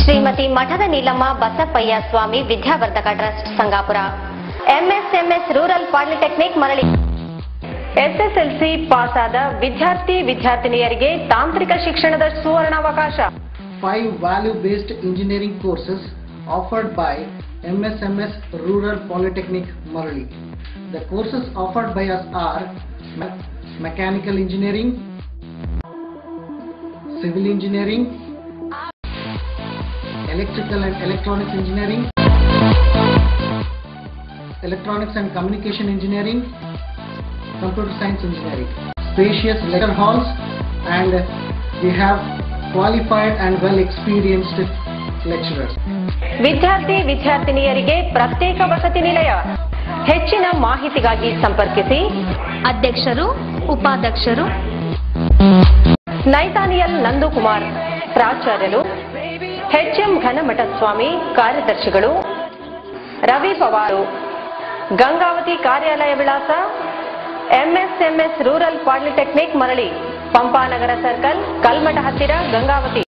ಶ್ರೀಮತಿ ಮಠದ ನೀಲಮ್ಮ ಬಸಪ್ಪಯ್ಯ ಸ್ವಾಮಿ ವಿದ್ಯಾವರ್ಧಕ trust Sangapura. ಎಂಎಸ್ಎಂಎಸ್ rural polytechnic ಮರಳಿ. SSLC pass ಆದ ವಿದ್ಯಾರ್ಥಿನಿಯರಿಗೆ ತಾಂತ್ರಿಕ ಶಿಕ್ಷಣದ ಸುವರ್ಣಾವಕಾಶ. 5 value-based engineering courses offered by MSMS Rural Polytechnic Marali. The courses offered by us are Mechanical Engineering, Civil Engineering, Electrical and Electronics Engineering, Electronics and Communication Engineering, Computer Science Engineering. Spacious lecture halls, and we have qualified and well experienced lecturers. ವಿದ್ಯಾರ್ಥಿನಿಯರಿಗೆ ಪ್ರತ್ಯೇಕ ವಸತಿ ನಿಲಯ. ಹೆಚ್ಚಿನ ಮಾಹಿತಿಗಾಗಿ ಸಂಪರ್ಕಿಸಿ. ಅಧ್ಯಕ್ಷರು, ಉಪಾಧ್ಯಕ್ಷರು ನೈತಾನಿಯಲ್ Nandakumar, ಪ್ರಾಚಾರ್ಯರು HM Ghanamatha ಸ್ವಾಮಿ, ಕಾರ್ಯದರ್ಶಿಗಳು ರವಿ ಪವಾರು. ಗಂಗಾವತಿ ಕಾರ್ಯಾಲಯ ವಿಳಾಸ ಎಂಎಸ್ಎಂಎಸ್ ರೂರಲ್ ಪಾಲಿಟೆಕ್ನಿಕ್ ಮರಳಿ, ಪಂಪಾನಗರ ಸರ್ಕಲ್, ಕಲ್ಮಠ ಹತ್ತಿರ, ಗಂಗಾವತಿ.